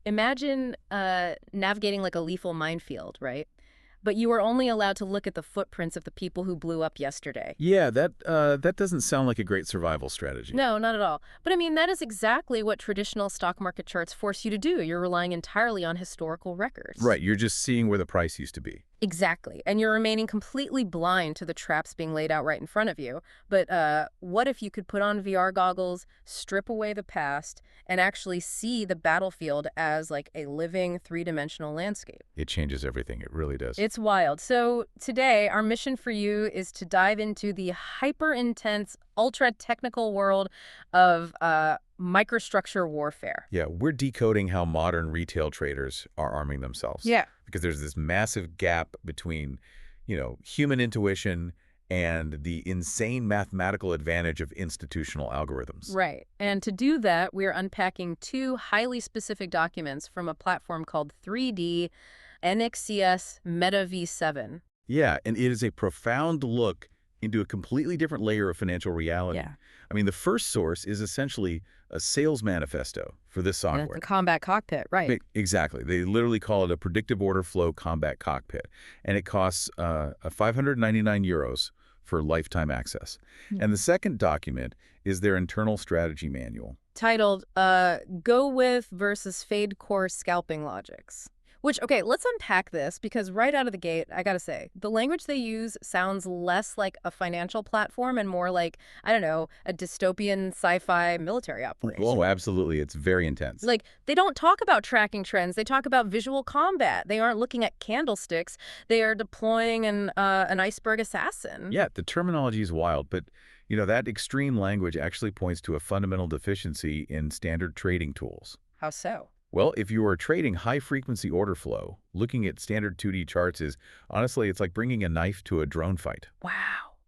imagine navigating like a lethal minefield, right? But you are only allowed to look at the footprints of the people who blew up yesterday. Yeah, that doesn't sound like a great survival strategy. No, not at all. But I mean, that is exactly what traditional stock market charts force you to do. You're relying entirely on historical records. Right, you're just seeing where the price used to be. Exactly. And you're remaining completely blind to the traps being laid out right in front of you. But what if you could put on VR goggles, strip away the past, and actually see the battlefield as like a living three-dimensional landscape? It changes everything. It really does. It's wild. So today, our mission for you is to dive into the hyper-intense, ultra-technical world of microstructure warfare. Yeah, we're decoding how modern retail traders are arming themselves. Yeah. Because there's this massive gap between, human intuition and the insane mathematical advantage of institutional algorithms. Right. And to do that, we're unpacking two highly specific documents from a platform called 3D NXCS Meta V7. Yeah, and it is a profound look into a completely different layer of financial reality. Yeah. I mean, the first source is essentially a sales manifesto for this software. The combat cockpit, right. Exactly. They literally call it a predictive order flow combat cockpit. And it costs 599 euros for lifetime access. And the second document is their internal strategy manual. Titled, Go With versus Fade Core Scalping Logics. Which, okay, let's unpack this because right out of the gate, I gotta say, the language they use sounds less like a financial platform and more like, I don't know, a dystopian sci-fi military operation. Oh, absolutely. It's very intense. Like, they don't talk about tracking trends. They talk about visual combat. They aren't looking at candlesticks. They are deploying an iceberg assassin. Yeah, the terminology is wild, but that extreme language actually points to a fundamental deficiency in standard trading tools. How so? Well, if you are trading high-frequency order flow, looking at standard 2D charts is, honestly, it's like bringing a knife to a drone fight. Wow,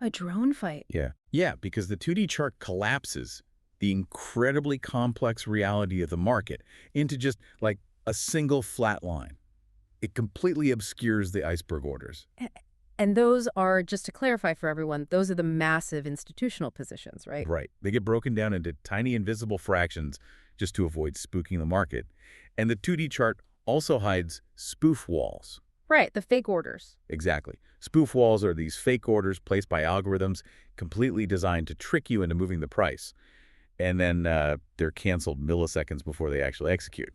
a drone fight. Yeah, because the 2D chart collapses the incredibly complex reality of the market into just like a single flat line. It completely obscures the iceberg orders. And those are, just to clarify for everyone, those are the massive institutional positions, right? Right. They get broken down into tiny invisible fractions just to avoid spooking the market. And the 2D chart also hides spoof walls. Right, the fake orders. Exactly. Spoof walls are these fake orders placed by algorithms completely designed to trick you into moving the price. And then they're canceled milliseconds before they actually execute.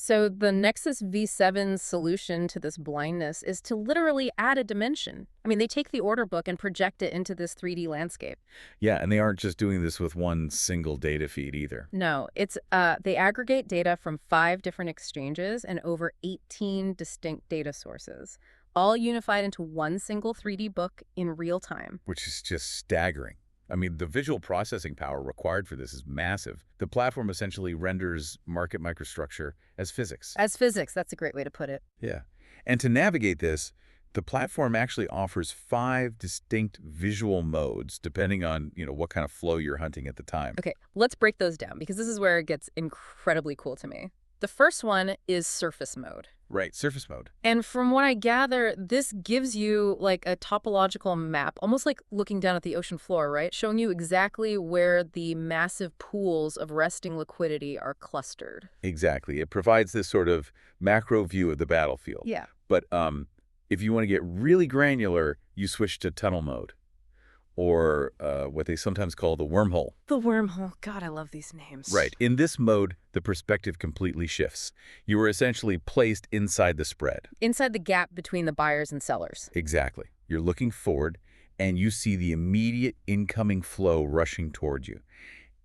So the Nexus V7's solution to this blindness is to literally add a dimension. I mean, they take the order book and project it into this 3D landscape. Yeah, and they aren't just doing this with one single data feed either. No, it's they aggregate data from 5 different exchanges and over 18 distinct data sources, all unified into one single 3D book in real time. Which is just staggering. I mean, the visual processing power required for this is massive. The platform essentially renders market microstructure as physics. As physics, that's a great way to put it. Yeah. And to navigate this, the platform actually offers 5 distinct visual modes, depending on, what kind of flow you're hunting at the time. Okay, let's break those down because this is where it gets incredibly cool to me. The first one is surface mode. Right, surface mode. And from what I gather, this gives you like a topological map, almost like looking down at the ocean floor, right? Showing you exactly where the massive pools of resting liquidity are clustered. Exactly. It provides this sort of macro view of the battlefield. Yeah. But if you want to get really granular, you switch to tunnel mode, or what they sometimes call the wormhole. The wormhole. God, I love these names. Right. In this mode, the perspective completely shifts. You are essentially placed inside the spread. Inside the gap between the buyers and sellers. Exactly. You're looking forward, and you see the immediate incoming flow rushing towards you.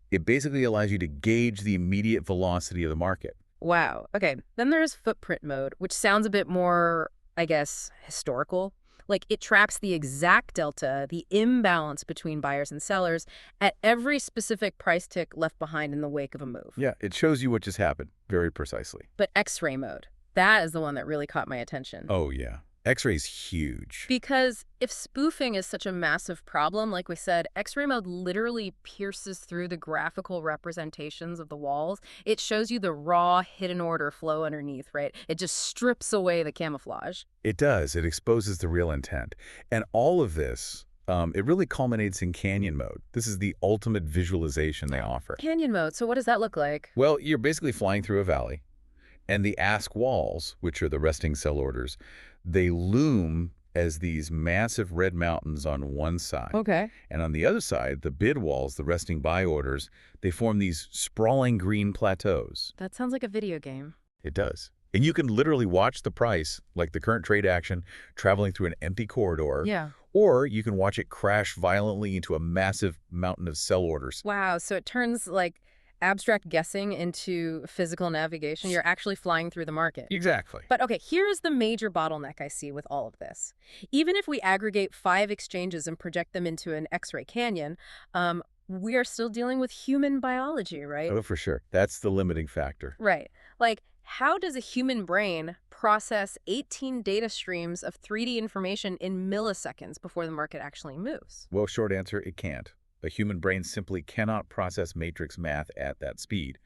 It basically allows you to gauge the immediate velocity of the market. Wow. Okay. Then there's footprint mode, which sounds a bit more, I guess, historical. Like, it tracks the exact delta, the imbalance between buyers and sellers at every specific price tick left behind in the wake of a move. Yeah, it shows you what just happened very precisely. But X-ray mode, that is the one that really caught my attention. Oh, yeah. X-ray's huge. Because if spoofing is such a massive problem, like we said, X-ray mode literally pierces through the graphical representations of the walls. It shows you the raw hidden order flow underneath, right? It just strips away the camouflage. It does. It exposes the real intent. And all of this, it really culminates in canyon mode. This is the ultimate visualization they offer. Canyon mode, so what does that look like? Well, you're basically flying through a valley, And the ask walls, which are the resting sell orders, they loom as these massive red mountains on one side. Okay. And on the other side, the bid walls, the resting buy orders, they form these sprawling green plateaus. That sounds like a video game. It does. And you can literally watch the price, like the current trade action, traveling through an empty corridor. Yeah. Or you can watch it crash violently into a massive mountain of sell orders. Wow, so it turns like abstract guessing into physical navigation. You're actually flying through the market. Exactly. But okay, here's the major bottleneck I see with all of this. Even if we aggregate 5 exchanges and project them into an X-ray canyon, we are still dealing with human biology, right? Oh, for sure. That's the limiting factor. Right. Like, how does a human brain process 18 data streams of 3D information in milliseconds before the market actually moves? Well, short answer, it can't. A human brain simply cannot process matrix math at that speed.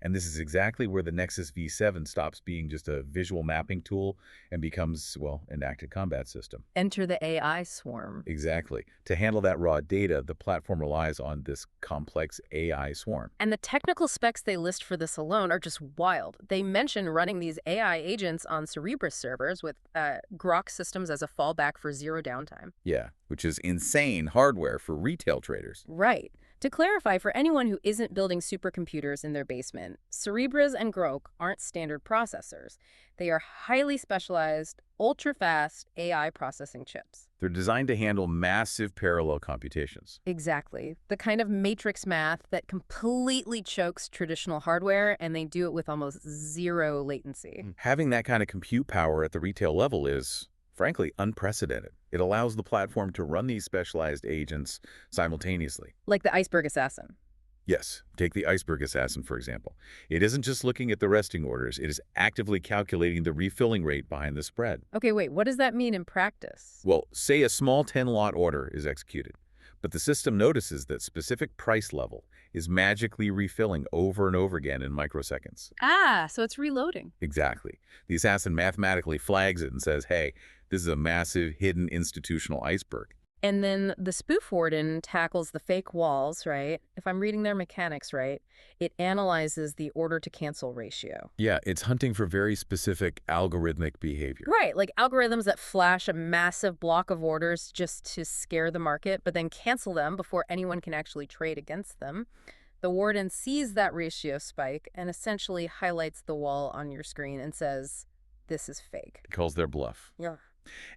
And this is exactly where the Nexus V7 stops being just a visual mapping tool and becomes, well, an active combat system. Enter the AI swarm. Exactly. To handle that raw data, the platform relies on this complex AI swarm. And the technical specs they list for this alone are just wild. They mention running these AI agents on Cerebras servers with Grok systems as a fallback for zero downtime. Yeah, which is insane hardware for retail traders. Right. To clarify, for anyone who isn't building supercomputers in their basement, Cerebras and Grok aren't standard processors. They are highly specialized, ultra-fast AI processing chips. They're designed to handle massive parallel computations. Exactly. The kind of matrix math that completely chokes traditional hardware, and they do it with almost zero latency. Having that kind of compute power at the retail level is, frankly, unprecedented. It allows the platform to run these specialized agents simultaneously. Like the iceberg assassin. Yes, take the iceberg assassin, for example. It isn't just looking at the resting orders. It is actively calculating the refilling rate behind the spread. Okay, wait, what does that mean in practice? Well, say a small 10-lot order is executed, but the system notices that specific price level is magically refilling over and over again in microseconds. Ah, so it's reloading. Exactly. The assassin mathematically flags it and says, hey, this is a massive, hidden institutional iceberg. And then the spoof warden tackles the fake walls, right? If I'm reading their mechanics right, it analyzes the order-to-cancel ratio. Yeah, it's hunting for very specific algorithmic behavior. Right, like algorithms that flash a massive block of orders just to scare the market, but then cancel them before anyone can actually trade against them. The warden sees that ratio spike and essentially highlights the wall on your screen and says, this is fake. It calls their bluff. Yeah.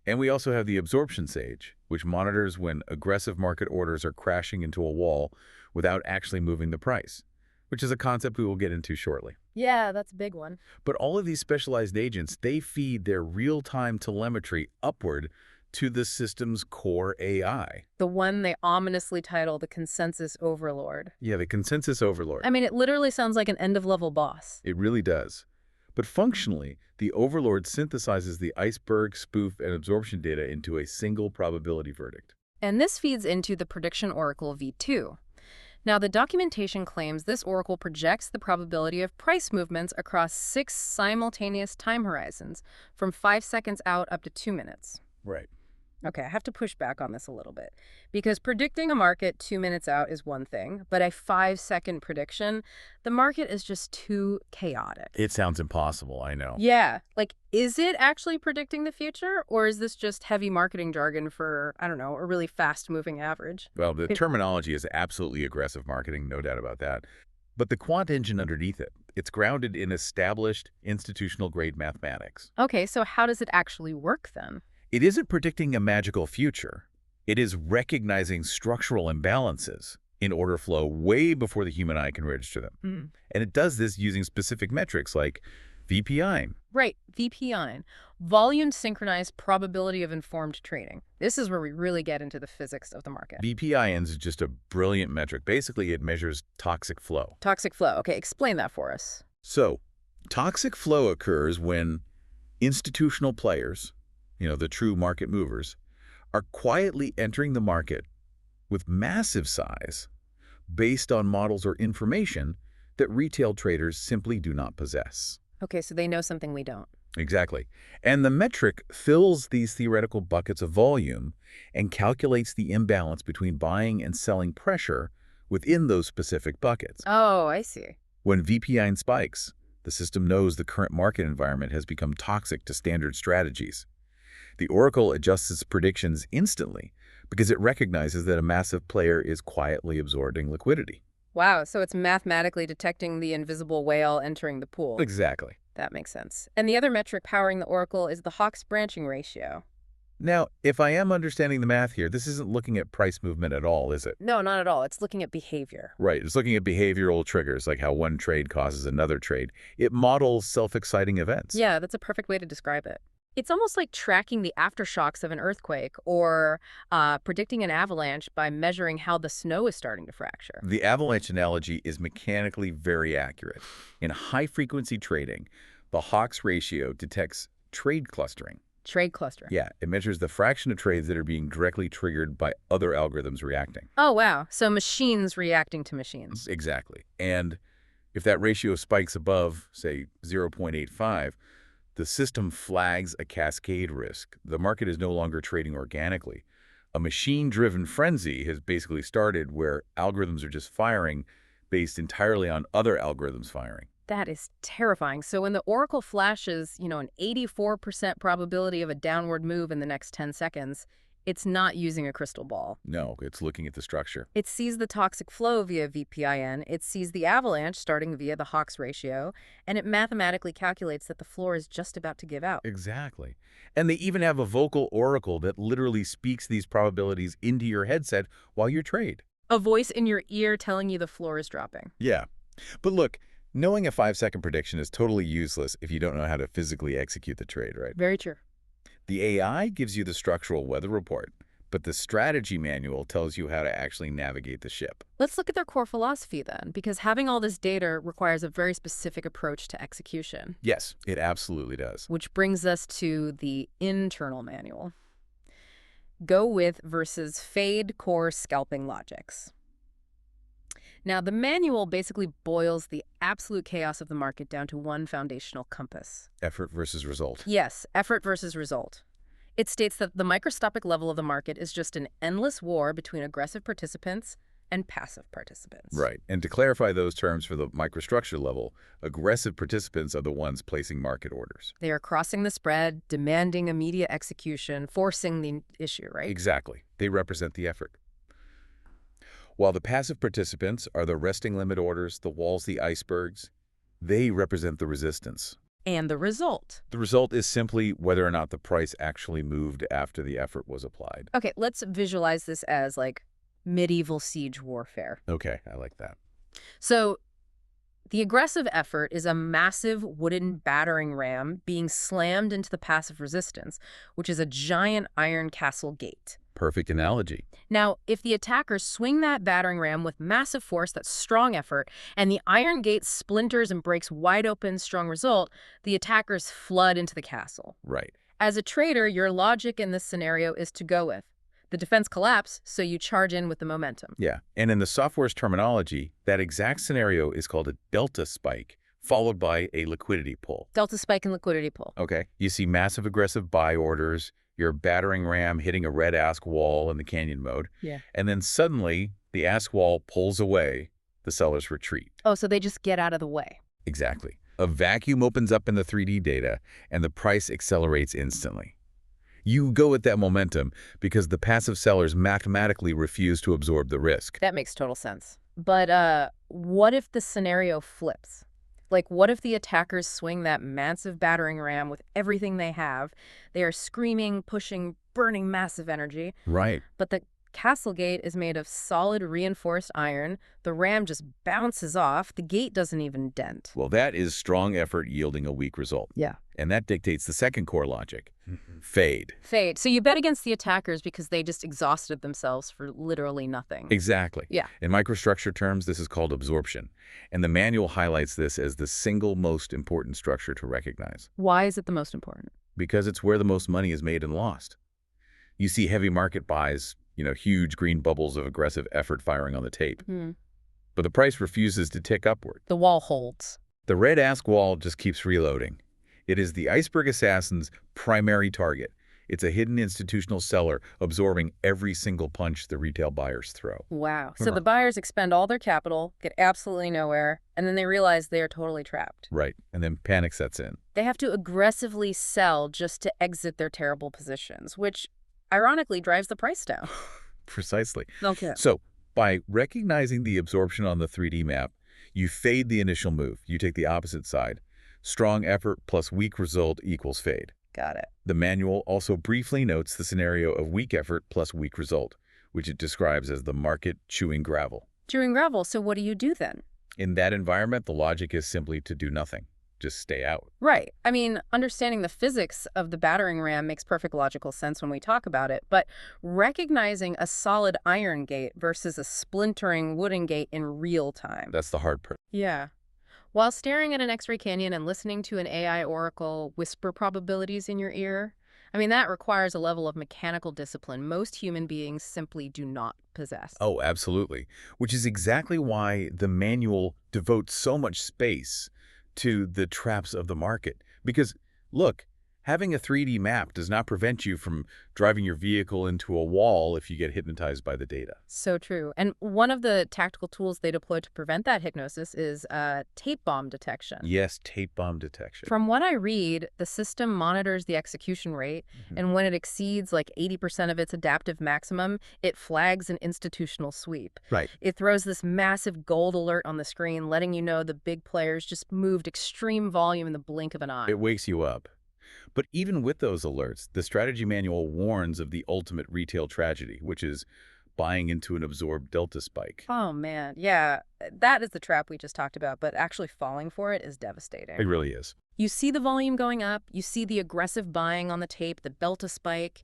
And we also have the Absorption Sage, which monitors when aggressive market orders are crashing into a wall without actually moving the price, which is a concept we will get into shortly. Yeah, that's a big one. But all of these specialized agents, they feed their real-time telemetry upward to the system's core AI. The one they ominously title the Consensus Overlord. Yeah, the Consensus Overlord. I mean, it literally sounds like an end-of-level boss. It really does. But functionally, the Overlord synthesizes the iceberg, spoof, and absorption data into a single probability verdict. And this feeds into the Prediction Oracle V2. Now, the documentation claims this oracle projects the probability of price movements across 6 simultaneous time horizons, from 5 seconds out up to 2 minutes. Right. Okay, I have to push back on this a little bit, because predicting a market 2 minutes out is one thing, but a 5-second prediction, the market is just too chaotic. It sounds impossible, I know. Yeah, like, is it actually predicting the future, or is this just heavy marketing jargon for, I don't know, a really fast-moving average? Well, the terminology is absolutely aggressive marketing, no doubt about that. But the quant engine underneath it, it's grounded in established institutional-grade mathematics. Okay, so how does it actually work then? It isn't predicting a magical future. It is recognizing structural imbalances in order flow way before the human eye can register them. And it does this using specific metrics like VPI. Right, VPI, volume synchronized probability of informed trading. This is where we really get into the physics of the market. VPI is just a brilliant metric. Basically, it measures toxic flow. Toxic flow. Okay, explain that for us. So, toxic flow occurs when institutional players, the true market movers, are quietly entering the market with massive size based on models or information that retail traders simply do not possess. Okay, so they know something we don't. Exactly. And the metric fills these theoretical buckets of volume and calculates the imbalance between buying and selling pressure within those specific buckets. Oh, I see. When VPI spikes, The system knows the current market environment has become toxic to standard strategies. The Oracle adjusts its predictions instantly because it recognizes that a massive player is quietly absorbing liquidity. Wow, so it's mathematically detecting the invisible whale entering the pool. Exactly. That makes sense. And the other metric powering the Oracle is the Hawk's branching ratio. Now, if I am understanding the math here, this isn't looking at price movement at all, is it? No, not at all. It's looking at behavior. Right. It's looking at behavioral triggers, like how one trade causes another trade. It models self-exciting events. Yeah, that's a perfect way to describe it. It's almost like tracking the aftershocks of an earthquake or predicting an avalanche by measuring how the snow is starting to fracture. The avalanche analogy is mechanically very accurate. In high-frequency trading, the Hawk's ratio detects trade clustering. Trade clustering. Yeah, it measures the fraction of trades that are being directly triggered by other algorithms reacting. Oh, wow. So machines reacting to machines. Exactly. And if that ratio spikes above, say, 0.85, the system flags a cascade risk. The market is no longer trading organically. A machine-driven frenzy has basically started where algorithms are just firing based entirely on other algorithms firing. That is terrifying. So when the Oracle flashes, an 84% probability of a downward move in the next 10 seconds, it's not using a crystal ball. No, it's looking at the structure. It sees the toxic flow via VPIN, it sees the avalanche starting via the Hawk's ratio, and it mathematically calculates that the floor is just about to give out. Exactly. And they even have a vocal oracle that literally speaks these probabilities into your headset while you trade. A voice in your ear telling you the floor is dropping. Yeah. But look, knowing a 5-second prediction is totally useless if you don't know how to physically execute the trade, right? Very true. The AI gives you the structural weather report, but the strategy manual tells you how to actually navigate the ship. Let's look at their core philosophy then, because having all this data requires a very specific approach to execution. Yes, it absolutely does. Which brings us to the internal manual. Go with versus fade core scalping logics. Now, the manual basically boils the absolute chaos of the market down to one foundational compass. Effort versus result. Yes, effort versus result. It states that the microscopic level of the market is just an endless war between aggressive participants and passive participants. Right. And to clarify those terms for the microstructure level, aggressive participants are the ones placing market orders. They are crossing the spread, demanding immediate execution, forcing the issue, right? Exactly. They represent the effort. While the passive participants are the resting limit orders, the walls, the icebergs, they represent the resistance. And the result. The result is simply whether or not the price actually moved after the effort was applied. Okay, let's visualize this as like medieval siege warfare. Okay, I like that. So the aggressive effort is a massive wooden battering ram being slammed into the passive resistance, which is a giant iron castle gate. Perfect analogy. Now, if the attackers swing that battering ram with massive force, that's strong effort, and the iron gate splinters and breaks wide open, strong result, the attackers flood into the castle. Right. As a trader, your logic in this scenario is to go with the defense collapse, so you charge in with the momentum. Yeah. And in the software's terminology, that exact scenario is called a delta spike, followed by a liquidity pull. Delta spike and liquidity pull. Okay. You see massive aggressive buy orders, your battering ram hitting a red ask wall in the canyon mode. Yeah. And then suddenly the ask wall pulls away, the sellers retreat. Oh, so they just get out of the way. Exactly. A vacuum opens up in the 3D data and the price accelerates instantly. You go with that momentum because the passive sellers mathematically refuse to absorb the risk. That makes total sense. But what if the scenario flips? Like, what if the attackers swing that massive battering ram with everything they have? They are screaming, pushing, burning massive energy. Right. But the castle gate is made of solid reinforced iron. The ram just bounces off. The gate doesn't even dent. Well, that is strong effort yielding a weak result. Yeah. And that dictates the second core logic. Fade. Fade. So you bet against the attackers because they just exhausted themselves for literally nothing. Exactly. Yeah. In microstructure terms, this is called absorption. And the manual highlights this as the single most important structure to recognize. Why is it the most important? Because it's where the most money is made and lost. You see heavy market buys, huge green bubbles of aggressive effort firing on the tape. But the price refuses to tick upward. The wall holds. The red ask wall just keeps reloading. It is the iceberg assassin's primary target. It's a hidden institutional seller absorbing every single punch the retail buyers throw. Wow. So Huh. the buyers expend all their capital, get absolutely nowhere, and then they realize they are totally trapped. Right, and then panic sets in. They have to aggressively sell just to exit their terrible positions, which ironically drives the price down. Precisely. Okay. So, by recognizing the absorption on the 3D map, you fade the initial move. You take the opposite side. Strong effort plus weak result equals fade. Got it. The manual also briefly notes the scenario of weak effort plus weak result, which it describes as the market chewing gravel. Chewing gravel, so what do you do then? In that environment, the logic is simply to do nothing. Just stay out. Right. I mean, understanding the physics of the battering ram makes perfect logical sense when we talk about it, but recognizing a solid iron gate versus a splintering wooden gate in real time. That's the hard part. Yeah. While staring at an X-ray canyon and listening to an AI oracle whisper probabilities in your ear, I mean, that requires a level of mechanical discipline most human beings simply do not possess. Oh, absolutely. Which is exactly why the manual devotes so much space to the traps of the market. Because, look, having a 3D map does not prevent you from driving your vehicle into a wall if you get hypnotized by the data. So true. And one of the tactical tools they deploy to prevent that hypnosis is tape bomb detection. Yes, tape bomb detection. From what I read, the system monitors the execution rate, and when it exceeds like 80% of its adaptive maximum, it flags an institutional sweep. Right. It throws this massive gold alert on the screen, letting you know the big players just moved extreme volume in the blink of an eye. It wakes you up. But even with those alerts, the strategy manual warns of the ultimate retail tragedy, which is buying into an absorbed delta spike. Oh, man. Yeah, that is the trap we just talked about, but actually falling for it is devastating. It really is. You see the volume going up, you see the aggressive buying on the tape, the delta spike.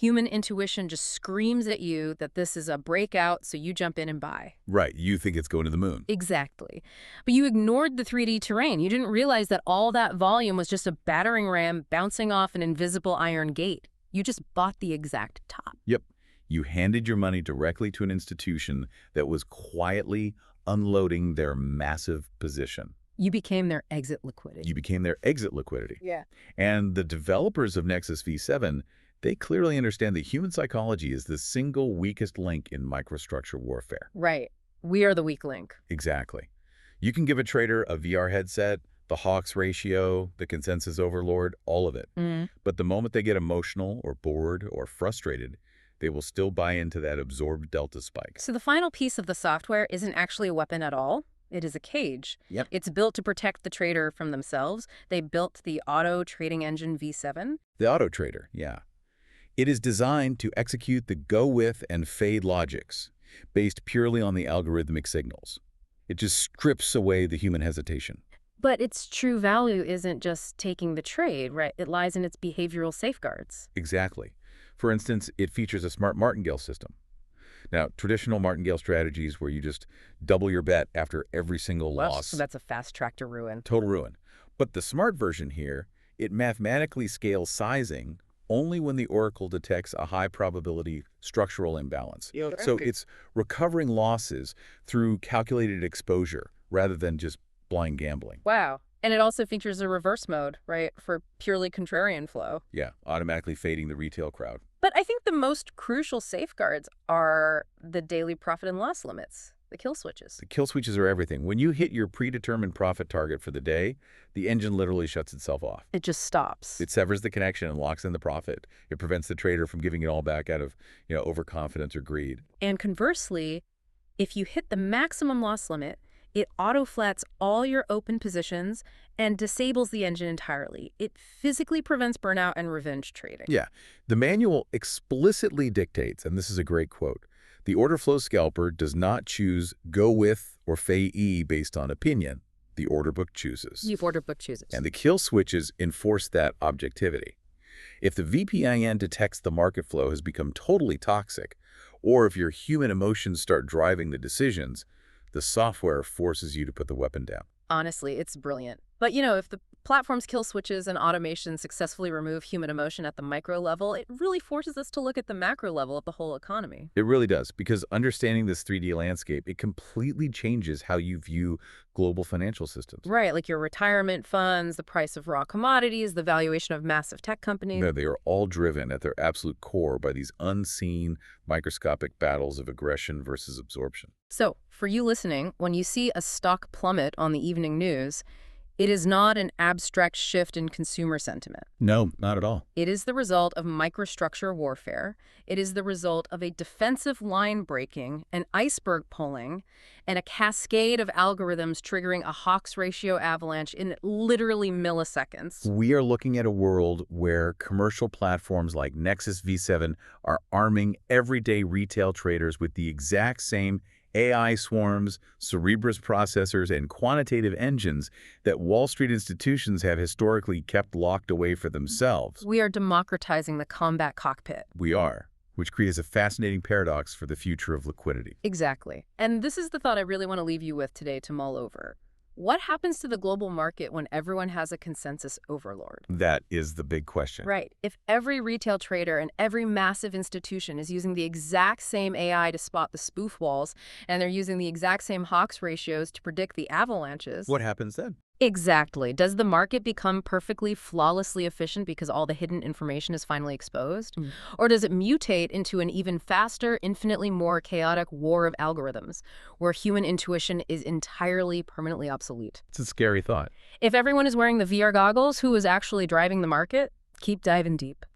Human intuition just screams at you that this is a breakout, so you jump in and buy. Right, you think it's going to the moon. Exactly. But you ignored the 3D terrain. You didn't realize that all that volume was just a battering ram bouncing off an invisible iron gate. You just bought the exact top. Yep. You handed your money directly to an institution that was quietly unloading their massive position. You became their exit liquidity. You became their exit liquidity. Yeah. And the developers of Nexus V7, they clearly understand that human psychology is the single weakest link in microstructure warfare. Right. We are the weak link. Exactly. You can give a trader a VR headset, the Hawks ratio, the consensus overlord, all of it. But the moment they get emotional or bored or frustrated, they will still buy into that absorbed delta spike. So the final piece of the software isn't actually a weapon at all. It is a cage. Yep. It's built to protect the trader from themselves. They built the auto trading engine V7. The auto trader, yeah. It is designed to execute the go with and fade logics based purely on the algorithmic signals. It just strips away the human hesitation. But its true value isn't just taking the trade, right? It lies in its behavioral safeguards. Exactly. For instance, it features a smart martingale system. Now, traditional martingale strategies where you just double your bet after every single loss. So that's a fast track to ruin. Total ruin. But the smart version here, it mathematically scales sizing only when the oracle detects a high probability structural imbalance. So it's recovering losses through calculated exposure rather than just blind gambling. Wow. And it also features a reverse mode, right, for purely contrarian flow. Yeah, automatically fading the retail crowd. But I think the most crucial safeguards are the daily profit and loss limits, the kill switches. The kill switches are everything. When you hit your predetermined profit target for the day, the engine literally shuts itself off. It just stops. It severs the connection and locks in the profit. It prevents the trader from giving it all back out of, overconfidence or greed. And conversely, if you hit the maximum loss limit, it auto-flats all your open positions and disables the engine entirely. It physically prevents burnout and revenge trading. Yeah, the manual explicitly dictates, and this is a great quote, the Orderflow scalper does not choose go with or fei E based on opinion. The order book chooses. The order book chooses. And the kill switches enforce that objectivity. If the VPIN detects the market flow has become totally toxic, or if your human emotions start driving the decisions, the software forces you to put the weapon down. Honestly, it's brilliant. But, if the platforms' kill switches and automation successfully remove human emotion at the micro level, it really forces us to look at the macro level of the whole economy. It really does, because understanding this 3D landscape, it completely changes how you view global financial systems. Right, like your retirement funds, the price of raw commodities, the valuation of massive tech companies. They are all driven at their absolute core by these unseen, microscopic battles of aggression versus absorption. So, for you listening, when you see a stock plummet on the evening news, it is not an abstract shift in consumer sentiment. No, not at all. It is the result of microstructure warfare. It is the result of a defensive line breaking, an iceberg pulling, and a cascade of algorithms triggering a Hawks ratio avalanche in literally milliseconds. We are looking at a world where commercial platforms like Nexus V7 are arming everyday retail traders with the exact same AI swarms, Cerebrus processors, and quantitative engines that Wall Street institutions have historically kept locked away for themselves. We are democratizing the combat cockpit. We are, which creates a fascinating paradox for the future of liquidity. Exactly. And this is the thought I really want to leave you with today to mull over. What happens to the global market when everyone has a consensus overlord? That is the big question. Right. If every retail trader and every massive institution is using the exact same AI to spot the spoof walls, and they're using the exact same Hawks ratios to predict the avalanches. What happens then? Exactly. Does the market become perfectly, flawlessly efficient because all the hidden information is finally exposed? Or does it mutate into an even faster, infinitely more chaotic war of algorithms, where human intuition is entirely, permanently obsolete? It's a scary thought. If everyone is wearing the VR goggles, who is actually driving the market? Keep diving deep.